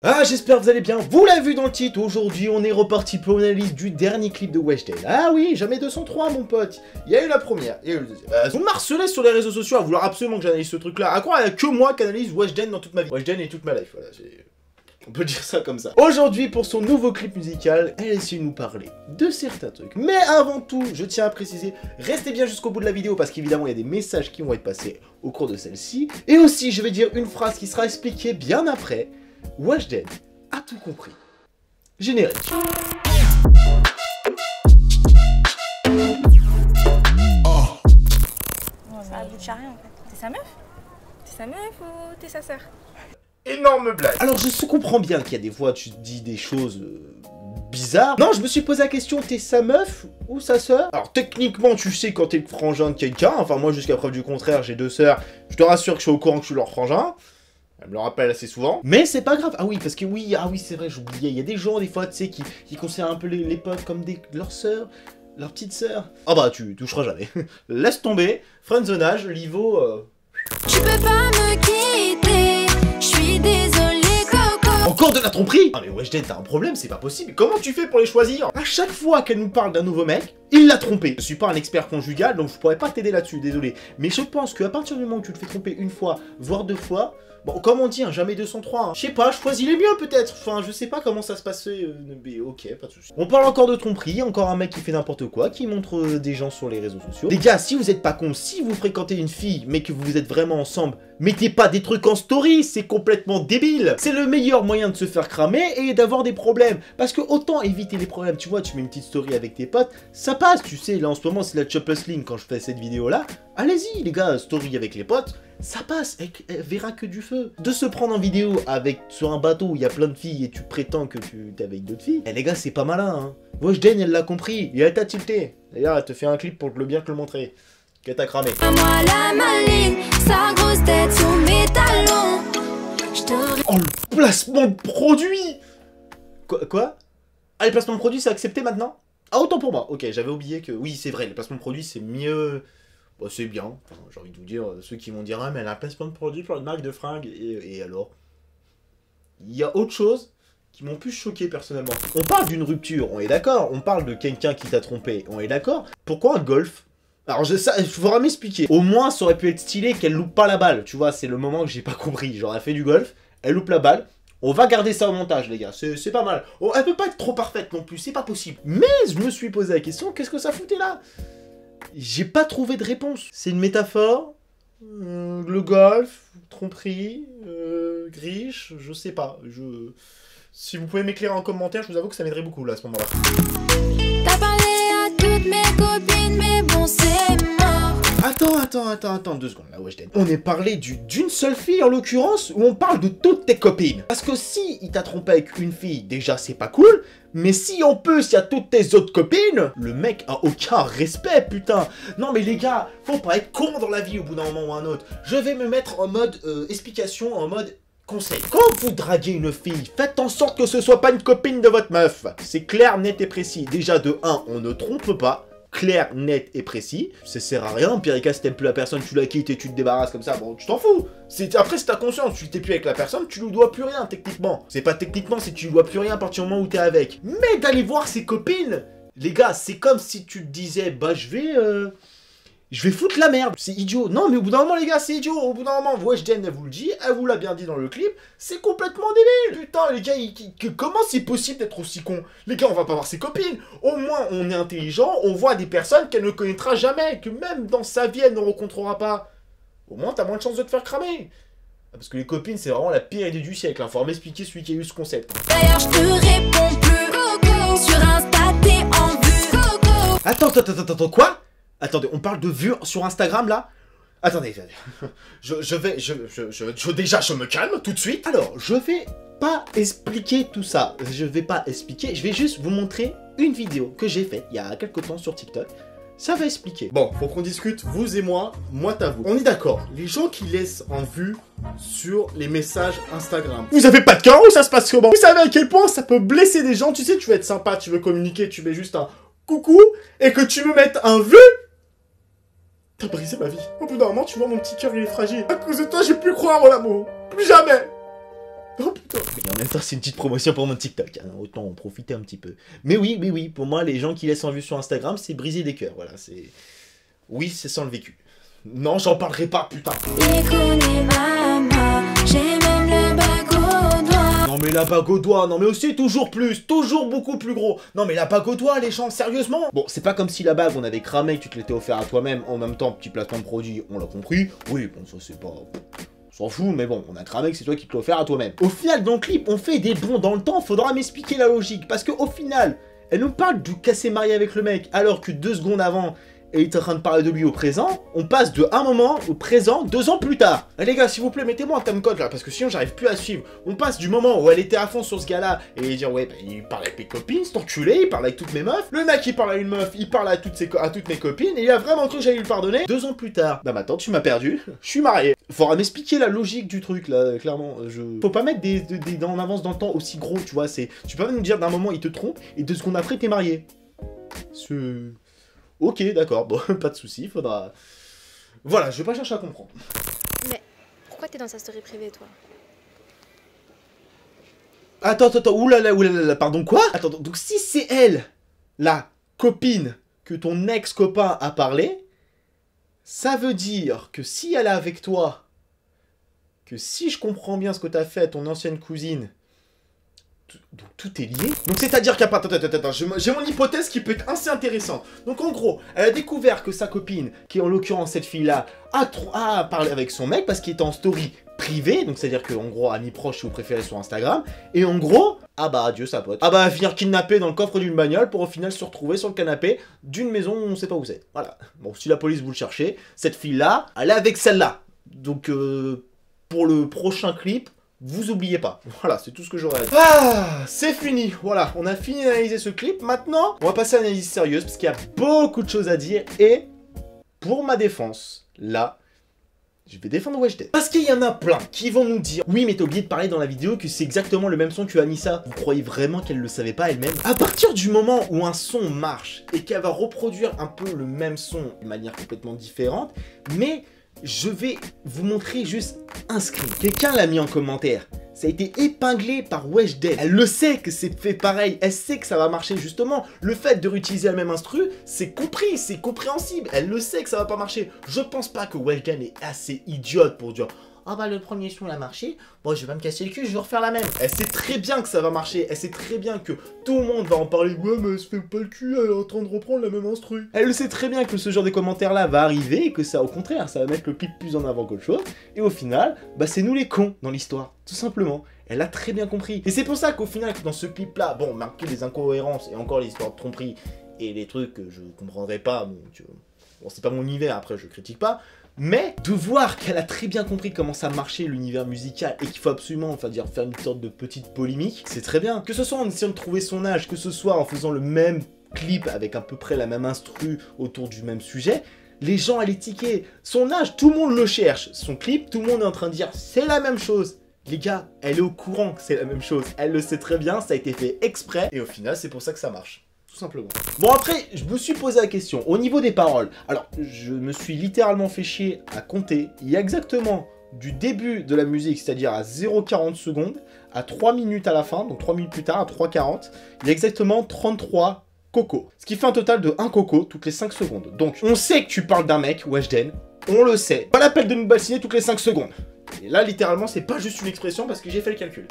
Ah, j'espère que vous allez bien, vous l'avez vu dans le titre, aujourd'hui on est reparti pour l'analyse du dernier clip de Weshden. Ah oui, jamais 203 mon pote, il y a eu la première, il y a eu le deuxième. Vous m'harcelez sur les réseaux sociaux à vouloir absolument que j'analyse ce truc là, à croire qu'il n'y a que moi qui analyse Weshden dans toute ma vie. Weshden et toute ma life, voilà, on peut dire ça comme ça. Aujourd'hui, pour son nouveau clip musical, elle essaie de nous parler de certains trucs. Mais avant tout, je tiens à préciser, restez bien jusqu'au bout de la vidéo parce qu'évidemment, il y a des messages qui vont être passés au cours de celle-ci. Et aussi, je vais dire une phrase qui sera expliquée bien après. Weshden a tout compris. Générique. Ça aboutit à rien en fait. T'es sa meuf? T'es sa meuf ou t'es sa sœur? Énorme blague. Alors je comprends bien qu'il y a des fois tu dis des choses bizarres. Non, je me suis posé la question, t'es sa meuf ou sa sœur? Alors techniquement tu sais quand t'es le frangin de quelqu'un. Enfin moi jusqu'à preuve du contraire j'ai deux sœurs. Je te rassure que je suis au courant que je suis leur frangin. Elle me le rappelle assez souvent. Mais c'est pas grave. Ah oui, parce que oui, c'est vrai, j'oubliais. Il y a des gens, des fois, tu sais, qui considèrent un peu les potes comme leurs sœurs, leurs petites sœurs. Ah bah, tu toucheras jamais. Laisse tomber. Friendzonage, Livo... Tu peux pas me quitter, je suis désolée, Coco. Encore de la tromperie? Ah mais Weshden, t'as un problème, c'est pas possible. Comment tu fais pour les choisir? À chaque fois qu'elle nous parle d'un nouveau mec, il l'a trompé. Je suis pas un expert conjugal, donc je pourrais pas t'aider là-dessus, désolé. Mais je pense qu'à partir du moment où tu te fais tromper une fois, voire deux fois... Bon, comme on dit, hein, jamais 203. Hein. Je sais pas, choisis les mieux peut-être. Enfin, je sais pas comment ça se passait. Mais ok, pas de soucis. On parle encore de tromperie, encore un mec qui fait n'importe quoi, qui montre des gens sur les réseaux sociaux. Les gars, si vous êtes pas cons, si vous fréquentez une fille, mais que vous êtes vraiment ensemble, mettez pas des trucs en story, c'est complètement débile. C'est le meilleur moyen de se faire cramer et d'avoir des problèmes. Parce que autant éviter les problèmes, tu vois, tu mets une petite story avec tes potes, ça passe, tu sais, là en ce moment c'est la Chopless Link quand je fais cette vidéo là. Allez-y les gars, story avec les potes. Ça passe, elle verra que du feu. De se prendre en vidéo sur un bateau où il y a plein de filles et tu prétends que tu es avec d'autres filles. Eh les gars, c'est pas malin, hein. Weshden, elle l'a compris, et elle t'a tilté. D'ailleurs, elle te fait un clip pour bien te le montrer. Qu'elle t'a cramé. Moi la maline, sa grosse tête sous mes talons. Oh, le placement de produit. Quoi? Ah, les placements de produits, c'est accepté maintenant? Ah, autant pour moi. Ok, j'avais oublié que... Oui, c'est vrai, les placements de produits, c'est mieux... Bon, c'est bien, enfin, j'ai envie de vous dire, ceux qui vont dire « Ah, mais elle a un placement de produit pour une marque de fringues, et alors ?» Il y a autre chose qui m'ont plus choqué personnellement. On parle d'une rupture, on est d'accord. On parle de quelqu'un qui t'a trompé, on est d'accord. Pourquoi un golf? Alors, il faudra m'expliquer. Au moins, ça aurait pu être stylé qu'elle loupe pas la balle. Tu vois, c'est le moment que j'ai pas compris. Genre, elle fait du golf, elle loupe la balle. On va garder ça au montage, les gars. C'est pas mal. Oh, elle peut pas être trop parfaite non plus, c'est pas possible. Mais je me suis posé la question, qu'est-ce que ça foutait là? J'ai pas trouvé de réponse. C'est une métaphore. Le golf, tromperie, griche, je sais pas. Si vous pouvez m'éclairer en commentaire, je vous avoue que ça m'aiderait beaucoup là à ce moment-là. T'as parlé à toutes mes copines, mais bon c'est mort. Attends, 2 secondes là, Weshden. On est parlé d'une seule fille en l'occurrence, ou on parle de toutes tes copines? Parce que si il t'a trompé avec une fille, déjà c'est pas cool. Mais si en plus il y a toutes tes autres copines, le mec a aucun respect, putain. Non mais les gars, faut pas être con dans la vie au bout d'un moment ou un autre. Je vais me mettre en mode explication, en mode conseil. Quand vous draguez une fille, faites en sorte que ce soit pas une copine de votre meuf. C'est clair, net et précis. Déjà de 1, on ne trompe pas. Clair, net et précis. Ça sert à rien. Pire cas, si t'aimes plus la personne, tu la quittes et tu te débarrasses comme ça. Bon, tu t'en fous. Après, c'est ta conscience. Tu t'es plus avec la personne, tu lui dois plus rien, techniquement. C'est pas techniquement, c'est que tu lui dois plus rien à partir du moment où t'es avec. Mais d'aller voir ses copines, les gars, c'est comme si tu te disais, bah, je vais foutre la merde. C'est idiot. Non, mais au bout d'un moment, les gars, c'est idiot. Au bout d'un moment, Weshden, elle vous le dit, elle vous l'a bien dit dans le clip, c'est complètement débile. Putain, les gars, comment c'est possible d'être aussi con? Les gars, on va pas voir ses copines. Au moins, on est intelligent, on voit des personnes qu'elle ne connaîtra jamais, que même dans sa vie, elle ne rencontrera pas. Au moins, t'as moins de chances de te faire cramer. Parce que les copines, c'est vraiment la pire idée du siècle. Hein. Faut m'expliquer celui qui a eu ce concept. D'ailleurs je te réponds plus, Coco. Sur Insta t'es en vue, Coco. Attends, quoi? Attendez, on parle de vues sur Instagram, là? Attendez, déjà, je me calme, tout de suite. Alors, je vais pas expliquer tout ça. Je vais juste vous montrer une vidéo que j'ai faite il y a quelques temps sur TikTok. Ça va expliquer. Bon, faut qu'on discute, vous et moi t'avoue. On est d'accord, les gens qui laissent en vue sur les messages Instagram. Vous avez pas de cœur ou ça se passe comment? Vous savez à quel point ça peut blesser des gens? Tu sais, tu veux être sympa, tu veux communiquer, tu mets juste un coucou et que tu me mettes un vu. T'as brisé ma vie. Au bout d'un moment, tu vois, mon petit cœur, il est fragile. À cause de toi, j'ai plus croire en l'amour. Plus jamais. Oh putain. Et en même temps, c'est une petite promotion pour mon TikTok, hein. Autant en profiter un petit peu. Mais oui, pour moi, les gens qui laissent en vue sur Instagram, c'est briser des cœurs, voilà, c'est... Oui, c'est sans le vécu. Non, j'en parlerai pas, putain. Non mais la bague au doigt, non mais aussi toujours plus, toujours beaucoup plus gros. Non mais la bague au doigt, les gens, sérieusement. Bon, c'est pas comme si la bague, on avait cramé, que tu te l'étais offert à toi-même, en même temps, petit placement de produit, on l'a compris. Oui, bon, ça c'est pas... On s'en fout, mais bon, on a cramé que c'est toi qui te l'as offert à toi-même. Au final, dans le clip, on fait des bonds dans le temps, faudra m'expliquer la logique. Parce qu'au final, elle nous parle du casser marié avec le mec, alors que 2 secondes avant... et il est en train de parler de lui au présent, on passe de un moment au présent 2 ans plus tard. Les gars, s'il vous plaît, mettez-moi un timecode là, parce que sinon j'arrive plus à suivre. On passe du moment où elle était à fond sur ce gars-là, et dire ouais, bah, il parle avec mes copines, c'est enculé, il parle avec toutes mes meufs. Le mec, il parle à une meuf, il parle à toutes mes copines, et il a vraiment cru que j'allais lui pardonner. 2 ans plus tard, bah maintenant tu m'as perdu, je suis marié. Faudra m'expliquer la logique du truc là, clairement. Faut pas mettre des en avance dans le temps aussi gros, tu vois, c'est... Tu peux pas nous dire d'un moment il te trompe, et 2 secondes après t'es marié. Ok, d'accord, bon, pas de soucis, faudra... Voilà, je vais pas chercher à comprendre. Mais pourquoi t'es dans sa story privée, toi? Attends, oulala, pardon, quoi? Attends, donc si c'est elle, la copine que ton ex-copain a parlé, ça veut dire que si elle est avec toi, que si je comprends bien ce que t'as fait à ton ancienne cousine, donc tout est lié. Donc c'est-à-dire qu'il y a pas... Attends, j'ai mon hypothèse qui peut être assez intéressante. Donc en gros, elle a découvert que sa copine, qui est en l'occurrence cette fille-là, a parlé avec son mec parce qu'il était en story privée. Donc c'est-à-dire qu'en gros, amis proches si vous préférez sur Instagram. Et en gros, ah bah adieu sa pote. Ah bah elle va finir kidnappée dans le coffre d'une bagnole pour au final se retrouver sur le canapé d'une maison où on sait pas où c'est. Voilà. Bon, si la police vous le cherchez, cette fille-là, elle est avec celle-là. Donc pour le prochain clip, vous oubliez pas. Voilà, c'est tout ce que j'aurais à dire. Ah, c'est fini. Voilà, on a fini d'analyser ce clip. Maintenant, on va passer à l'analyse sérieuse parce qu'il y a beaucoup de choses à dire. Et pour ma défense, là, je vais défendre Weshden. Parce qu'il y en a plein qui vont nous dire « Oui, mais t'as oublié de parler dans la vidéo que c'est exactement le même son que Anissa. » Vous croyez vraiment qu'elle le savait pas elle-même? À partir du moment où un son marche et qu'elle va reproduire un peu le même son de manière complètement différente, mais... je vais vous montrer juste un screen. Quelqu'un l'a mis en commentaire. Ça a été épinglé par Weshden. Elle le sait que c'est fait pareil. Elle sait que ça va marcher justement. Le fait de réutiliser la même instru, c'est compris, c'est compréhensible. Elle le sait que ça va pas marcher. Je pense pas que Weshden est assez idiote pour dire... ah bah le premier son a marché, bon je vais pas me casser le cul, je vais refaire la même. Elle sait très bien que ça va marcher, elle sait très bien que tout le monde va en parler. Ouais mais elle se fait pas le cul, elle est en train de reprendre la même instru. Elle sait très bien que ce genre de commentaires là va arriver et que ça au contraire, ça va mettre le clip plus en avant qu'autre chose. Et au final, bah c'est nous les cons dans l'histoire, tout simplement. Elle a très bien compris. Et c'est pour ça qu'au final, dans ce clip là, bon, marquer les incohérences et encore les histoires de tromperie et les trucs que je comprendrais pas, bon c'est pas mon univers, après je critique pas. Mais de voir qu'elle a très bien compris comment ça marchait l'univers musical et qu'il faut absolument, enfin dire, faire une sorte de petite polémique, c'est très bien. Que ce soit en essayant de trouver son âge, que ce soit en faisant le même clip avec à peu près la même instru autour du même sujet, les gens allaient tiquer. Son âge, tout le monde le cherche. Son clip, tout le monde est en train de dire c'est la même chose. Les gars, elle est au courant que c'est la même chose. Elle le sait très bien, ça a été fait exprès. Et au final, c'est pour ça que ça marche. Tout simplement. Bon après, je me suis posé la question, au niveau des paroles, alors je me suis littéralement fait chier à compter, il y a exactement du début de la musique, c'est-à-dire à 0,40 secondes, à 3 minutes à la fin, donc 3 minutes plus tard, à 3,40, il y a exactement 33 cocos. Ce qui fait un total de 1 coco toutes les 5 secondes. Donc on sait que tu parles d'un mec, Weshden, on le sait. Pas la peine de nous bassiner toutes les 5 secondes. Et là littéralement c'est pas juste une expression parce que j'ai fait le calcul.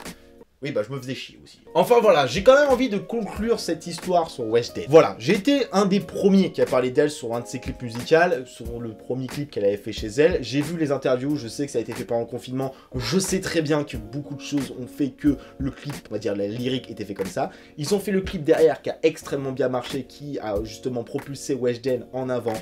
Oui, bah je me faisais chier aussi. Enfin voilà, j'ai quand même envie de conclure cette histoire sur Weshden. Voilà, j'ai été un des premiers qui a parlé d'elle sur un de ses clips musicaux, sur le premier clip qu'elle avait fait chez elle. J'ai vu les interviews, je sais que ça a été fait pendant le confinement. Je sais très bien que beaucoup de choses ont fait que le clip, on va dire la lyrique, était fait comme ça. Ils ont fait le clip derrière qui a extrêmement bien marché, qui a justement propulsé Weshden en avant.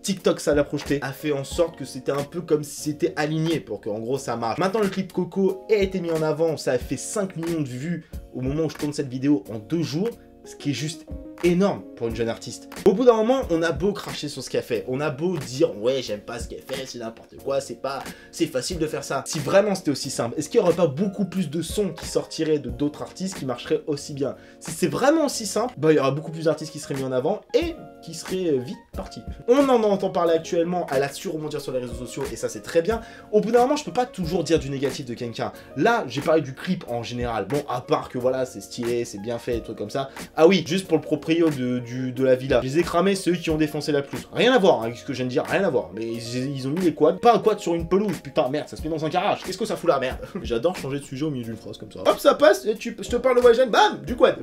TikTok, ça l'a projeté, a fait en sorte que c'était un peu comme si c'était aligné pour qu'en gros ça marche. Maintenant le clip Coco a été mis en avant, ça a fait 5 millions de vues au moment où je tourne cette vidéo en 2 jours, ce qui est juste énorme pour une jeune artiste. Au bout d'un moment, on a beau cracher sur ce qu'elle fait, on a beau dire ouais j'aime pas ce qu'elle fait, c'est n'importe quoi, c'est facile de faire ça. Si vraiment c'était aussi simple, est-ce qu'il n'y aurait pas beaucoup plus de sons qui sortiraient de d'autres artistes qui marcheraient aussi bien? Si c'est vraiment aussi simple, bah il y aura beaucoup plus d'artistes qui seraient mis en avant et qui seraient vite partis. On en entend parler actuellement, elle a su rebondir sur les réseaux sociaux et ça c'est très bien. Au bout d'un moment, je peux pas toujours dire du négatif de quelqu'un. Là, j'ai parlé du clip en général. Bon, à part que voilà, c'est stylé, c'est bien fait, des trucs comme ça. Ah oui, juste pour le proprio de la villa. Je les ai cramés, ceux qui ont défoncé la plus. Rien à voir, avec ce que je viens de dire, rien à voir. Mais ils ont mis les quads, pas un quad sur une pelouse. Putain, merde, ça se met dans un garage. Qu'est-ce que ça fout là, merde? J'adore changer de sujet au milieu d'une phrase comme ça. Hop, ça passe, et je te parle de voyage, bam, du quad.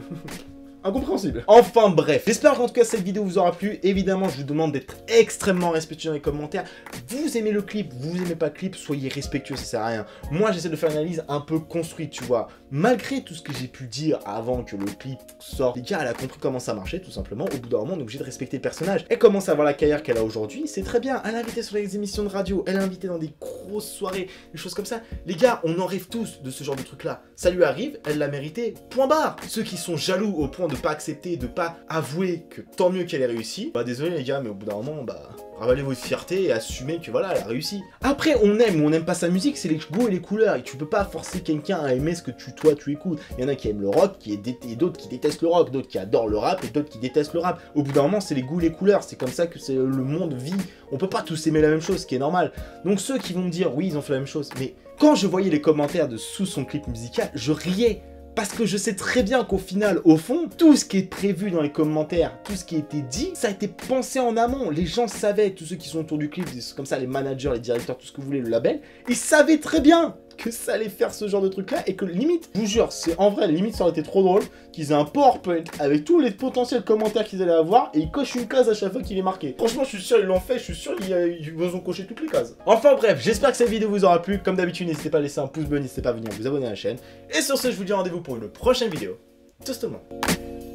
Incompréhensible. Enfin bref, j'espère qu'en tout cas cette vidéo vous aura plu. Évidemment, je vous demande d'être extrêmement respectueux dans les commentaires. Vous aimez le clip, vous aimez pas le clip, soyez respectueux, ça sert à rien. Moi, j'essaie de faire une analyse un peu construite, tu vois. Malgré tout ce que j'ai pu dire avant que le clip sorte, les gars, elle a compris comment ça marchait, tout simplement. Au bout d'un moment, on est obligé de respecter le personnage. Elle commence à avoir la carrière qu'elle a aujourd'hui, c'est très bien. Elle est invitée sur les émissions de radio, elle est invitée dans des grosses soirées, des choses comme ça. Les gars, on en rêve tous de ce genre de truc-là. Ça lui arrive, elle l'a mérité, point barre. Ceux qui sont jaloux au point de pas accepter, de pas avouer que tant mieux qu'elle ait réussi, bah désolé les gars, mais au bout d'un moment, bah ravalez votre fierté et assumez que voilà, elle a réussi. Après, on aime ou on n'aime pas sa musique, c'est les goûts et les couleurs, et tu peux pas forcer quelqu'un à aimer ce que toi tu écoutes. Il y en a qui aiment le rock, et d'autres qui détestent le rock, d'autres qui adorent le rap, et d'autres qui détestent le rap. Au bout d'un moment, c'est les goûts et les couleurs, c'est comme ça que le monde vit. On peut pas tous aimer la même chose, ce qui est normal. Donc ceux qui vont me dire, oui, ils ont fait la même chose, mais quand je voyais les commentaires de sous son clip musical, je riais. Parce que je sais très bien qu'au final, au fond, tout ce qui est prévu dans les commentaires, tout ce qui a été dit, ça a été pensé en amont. Les gens savaient, tous ceux qui sont autour du clip, comme ça, les managers, les directeurs, tout ce que vous voulez, le label, ils savaient très bien que ça allait faire ce genre de truc là et que limite, je vous jure, c'est en vrai, limite ça aurait été trop drôle qu'ils aient un PowerPoint avec tous les potentiels commentaires qu'ils allaient avoir et ils cochent une case à chaque fois qu'il est marqué. Franchement, je suis sûr ils l'ont fait, je suis sûr ils vous ont coché toutes les cases. Enfin bref, j'espère que cette vidéo vous aura plu. Comme d'habitude, n'hésitez pas à laisser un pouce bleu, n'hésitez pas à venir vous abonner à la chaîne. Et sur ce, je vous dis rendez-vous pour une prochaine vidéo. Tchuss tout le monde.